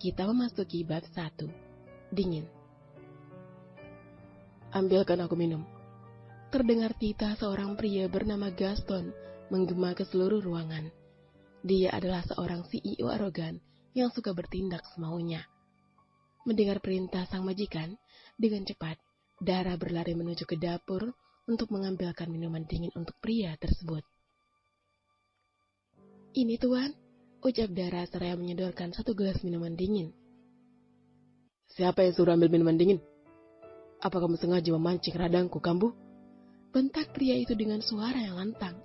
Kita memasuki bab 1. Dingin. Ambilkan aku minum. Terdengar titah seorang pria bernama Gaston menggema ke seluruh ruangan. Dia adalah seorang CEO arogan yang suka bertindak semaunya. Mendengar perintah sang majikan, dengan cepat, Dara berlari menuju ke dapur untuk mengambilkan minuman dingin untuk pria tersebut. Ini tuan, ucap Dara seraya menyodorkan 1 gelas minuman dingin. Siapa yang suruh ambil minuman dingin? Apa kamu sengaja memancing radangku, Kambu? Bentak pria itu dengan suara yang lantang.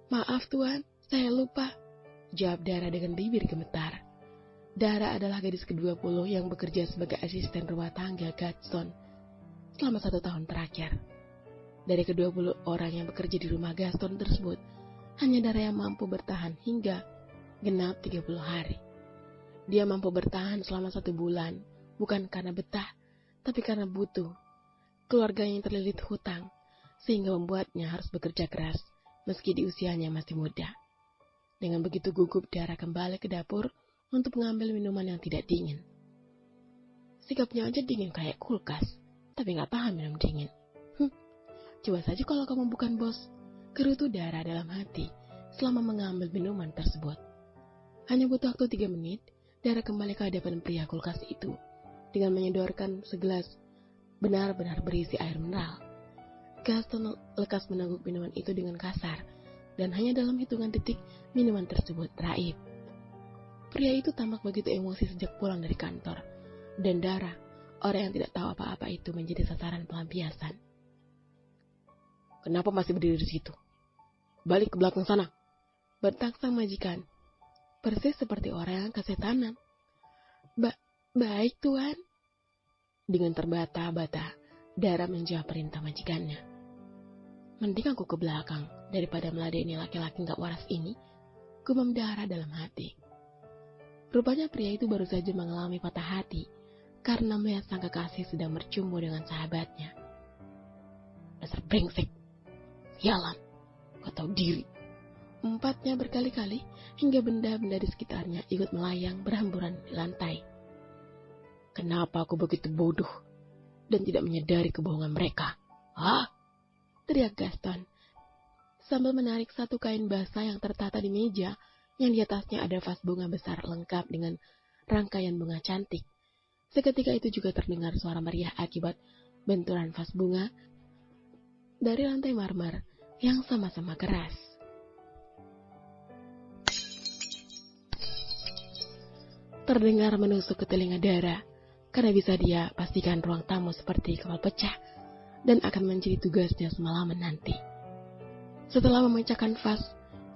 Maaf tuan, saya lupa, jawab Dara dengan bibir gemetar. Dara adalah gadis ke-20 yang bekerja sebagai asisten rumah tangga Gaston selama 1 tahun terakhir. Dari ke-20 orang yang bekerja di rumah Gaston tersebut, hanya Dara yang mampu bertahan hingga genap 30 hari. Dia mampu bertahan selama 1 bulan, bukan karena betah, tapi karena butuh. Keluarganya yang terlilit hutang, sehingga membuatnya harus bekerja keras, meski di usianya masih muda. Dengan begitu gugup, Dara kembali ke dapur untuk mengambil minuman yang tidak dingin. Sikapnya aja dingin kayak kulkas, tapi gak tahan minum dingin. Coba saja kalau kamu bukan bos, gerutu Dara dalam hati selama mengambil minuman tersebut. Hanya butuh waktu 3 menit, Dara kembali ke hadapan pria kulkas itu dengan menyodorkan segelas benar-benar berisi air mineral. Gaston lekas meneguk minuman itu dengan kasar, dan hanya dalam hitungan detik minuman tersebut raib. Pria itu tampak begitu emosi sejak pulang dari kantor, dan Dara, orang yang tidak tahu apa-apa itu, menjadi sasaran pelampiasan. Kenapa masih berdiri di situ? Balik ke belakang sana, bentak sang majikan. Persis seperti orang yang kesetanan. Baik tuan. Dengan terbata-bata, Dara menjawab perintah majikannya. Mending aku ke belakang daripada meladeni laki-laki gak waras ini, gumam Dara dalam hati. Rupanya pria itu baru saja mengalami patah hati karena melihat sang kekasih sedang bercumbu dengan sahabatnya. Dasar brengsek, sialan, gak tahu diri. Empatnya berkali-kali hingga benda-benda di sekitarnya ikut melayang berhamburan di lantai. Kenapa aku begitu bodoh dan tidak menyadari kebohongan mereka? Hah? Teriak Gaston sambil menarik 1 kain basah yang tertata di meja, yang di atasnya ada vas bunga besar lengkap dengan rangkaian bunga cantik. Seketika itu juga terdengar suara meriah akibat benturan vas bunga dari lantai marmer yang sama-sama keras. Terdengar menusuk ke telinga Dara, karena bisa dia pastikan ruang tamu seperti kapal pecah dan akan menjadi tugasnya semalaman nanti. Setelah memecahkan vas,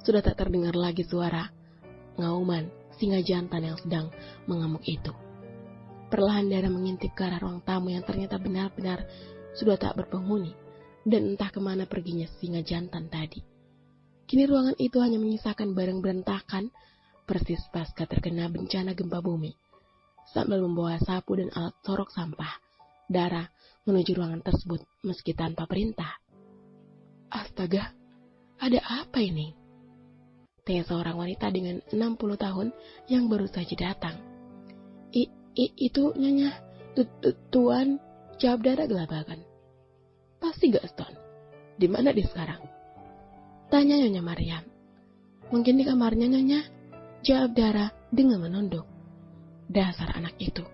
sudah tak terdengar lagi suara ngauman singa jantan yang sedang mengamuk itu. Perlahan Dara mengintip ke arah ruang tamu yang ternyata benar-benar sudah tak berpenghuni, dan entah kemana perginya singa jantan tadi. Kini ruangan itu hanya menyisakan barang berantakan, persis pasca terkena bencana gempa bumi. Sambil membawa sapu dan alat sorok sampah, Dara menuju ruangan tersebut meski tanpa perintah. Astaga, ada apa ini? Tanya seorang wanita dengan 60 tahun yang baru saja datang. Itu Nyonya, Tuan, jawab Dara gelabakan. Pasti Gaston. Di mana dia sekarang? Tanya Nyonya Mariam. Mungkin di kamarnya Nyonya, jawab Dara dengan menunduk. Dasar anak itu,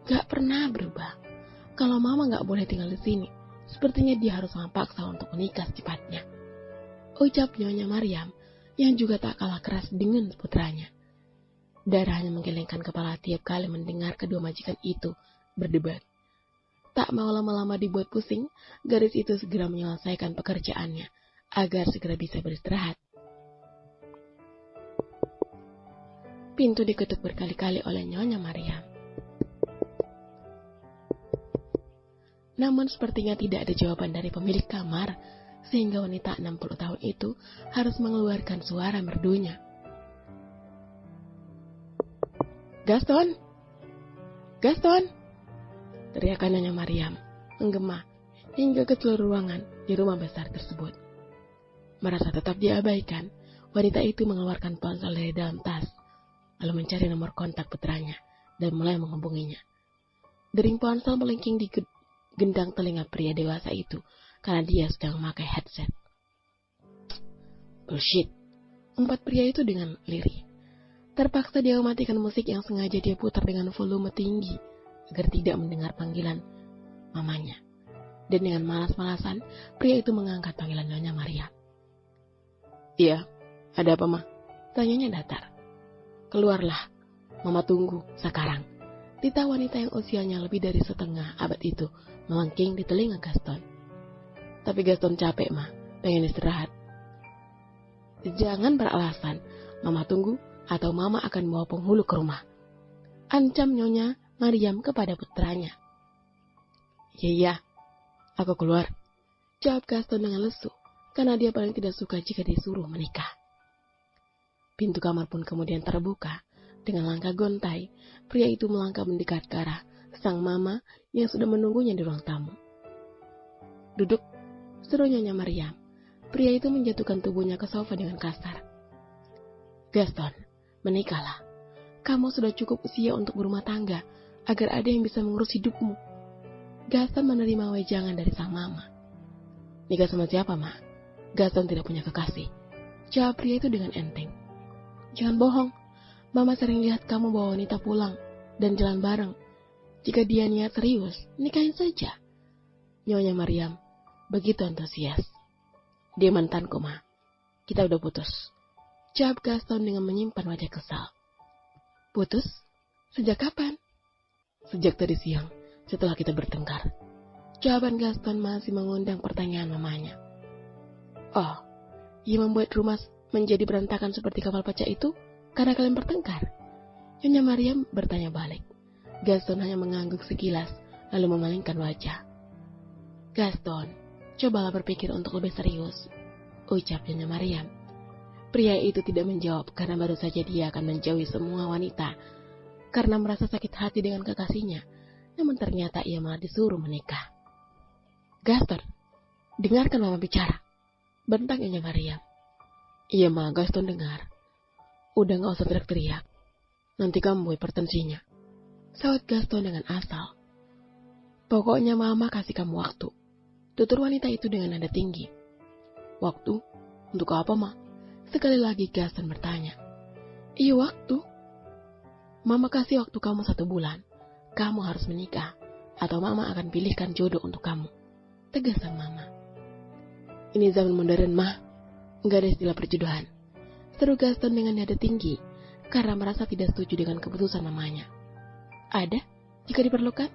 gak pernah berubah. Kalau Mama gak boleh tinggal di sini, sepertinya dia harus memaksa untuk menikah secepatnya, ucap Nyonya Mariam yang juga tak kalah keras dengan putranya. Dara hanya menggelengkan kepala tiap kali mendengar kedua majikan itu berdebat. Tak mau lama-lama dibuat pusing, gadis itu segera menyelesaikan pekerjaannya agar segera bisa beristirahat. Pintu diketuk berkali-kali oleh Nyonya Mariam. Namun sepertinya tidak ada jawaban dari pemilik kamar, sehingga wanita 60 tahun itu harus mengeluarkan suara merdunya. Gaston! Gaston! Teriakan Nyonya Mariam menggema hingga ke seluruh ruangan di rumah besar tersebut. Merasa tetap diabaikan, wanita itu mengeluarkan ponsel dari dalam tas, lalu mencari nomor kontak putranya dan mulai menghubunginya. Dering ponsel melengking di gendang telinga pria dewasa itu karena dia sedang memakai headset. Bullshit, umpat pria itu dengan lirih. Terpaksa dia mematikan musik yang sengaja dia putar dengan volume tinggi agar tidak mendengar panggilan mamanya. Dan dengan malas-malasan, pria itu mengangkat panggilan Nyonya Maria. Iya, ada apa, Ma? Tanyanya datar. Keluarlah, Mama tunggu sekarang. Tita wanita yang usianya lebih dari setengah abad itu melengking di telinga Gaston. Tapi Gaston capek, Ma, pengen istirahat. Jangan beralasan, Mama tunggu atau Mama akan bawa penghulu ke rumah. Ancam Nyonya Mariam kepada putranya. Iya, aku keluar, jawab Gaston dengan lesu, karena dia paling tidak suka jika disuruh menikah. Pintu kamar pun kemudian terbuka. Dengan langkah gontai, pria itu melangkah mendekat ke arah sang mama yang sudah menunggunya di ruang tamu. Duduk, seru Nyonya Mariam. Pria itu menjatuhkan tubuhnya ke sofa dengan kasar. Gaston, menikahlah. Kamu sudah cukup usia untuk berumah tangga, agar ada yang bisa mengurus hidupmu. Gaston menerima wejangan dari sang mama. Nikah sama siapa, Ma? Gaston tidak punya kekasih, jawab pria itu dengan enteng. Jangan bohong, Mama sering lihat kamu bawa wanita pulang dan jalan bareng. Jika dia niat serius, nikahin saja. Nyonya Mariam begitu antusias. Dia mantanku, Ma. Kita udah putus, jawab Gaston dengan menyimpan wajah kesal. Putus? Sejak kapan? Sejak tadi siang, setelah kita bertengkar. Jawaban Gaston masih mengundang pertanyaan mamanya. Oh, ia membuat rumah menjadi berantakan seperti kapal pecah itu karena kalian bertengkar? Nyonya Mariam bertanya balik. Gaston hanya mengangguk sekilas, lalu memalingkan wajah. Gaston, cobalah berpikir untuk lebih serius, ucap Nyonya Mariam. Pria itu tidak menjawab karena baru saja dia akan menjauhi semua wanita karena merasa sakit hati dengan kekasihnya, namun ternyata ia malah disuruh menikah. Gaston, dengarkan Mama bicara, bentak Nyonya Mariam. Iya, Ma, Gaston dengar. Udah gak usah teriak-teriak, nanti kamu hipertensinya, sahut Gaston dengan asal. Pokoknya Mama kasih kamu waktu, tutur wanita itu dengan nada tinggi. Waktu? Untuk apa, Ma? Sekali lagi Gaston bertanya. Iya, waktu. Mama kasih waktu kamu 1 bulan. Kamu harus menikah, atau Mama akan pilihkan jodoh untuk kamu, tegas sang Mama. Ini zaman modern, Ma. Nggak ada istilah perjodohan, seru Gaston dengan nada tinggi, karena merasa tidak setuju dengan keputusan mamanya. Ada, jika diperlukan,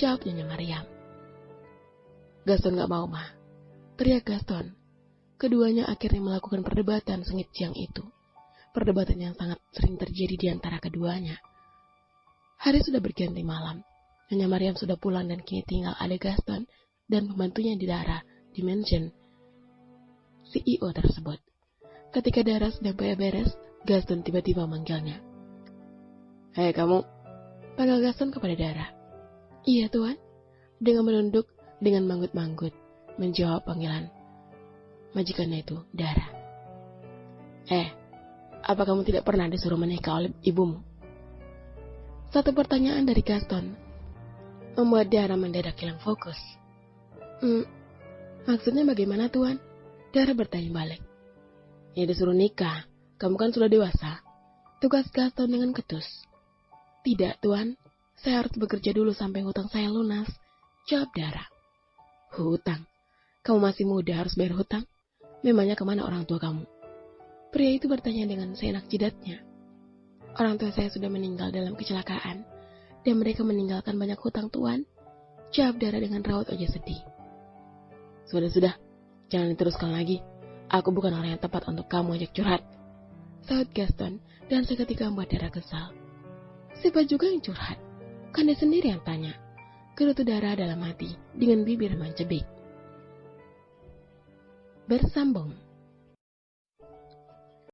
jawab Nyonya Mariam. Gaston gak mau, Ma, teriak Gaston. Keduanya akhirnya melakukan perdebatan sengit siang itu. Perdebatan yang sangat sering terjadi di antara keduanya. Hari sudah berganti malam. Nyonya Mariam sudah pulang dan kini tinggal ada Gaston dan pembantunya di daerah di mansion CEO tersebut. Ketika Dara sedang beres, Gaston tiba-tiba manggilnya. Hei kamu, panggil Gaston kepada Dara. Iya Tuan, dengan menunduk dengan manggut-manggut, menjawab panggilan majikannya itu, Dara. Apa kamu tidak pernah disuruh menikah oleh ibumu? Satu pertanyaan dari Gaston membuat Dara mendadak hilang fokus. Maksudnya bagaimana Tuan? Dara bertanya balik. Ya disuruh nikah, kamu kan sudah dewasa, tugas Gaston dengan ketus. Tidak Tuan, saya harus bekerja dulu sampai hutang saya lunas, jawab Dara. Hutang? Kamu masih muda harus bayar hutang? Memangnya kemana orang tua kamu? Pria itu bertanya dengan seenak jidatnya. Orang tua saya sudah meninggal dalam kecelakaan, dan mereka meninggalkan banyak hutang Tuan, jawab Dara dengan raut wajah sedih. Sudah, jangan diteruskan lagi. Aku bukan orang yang tepat untuk kamu ajak curhat, sahut Gaston, dan seketika membuat Dara kesal. Siapa juga yang curhat? Kan dia sendiri yang tanya, gerutu Dara dalam hati dengan bibir mencebik. Bersambung.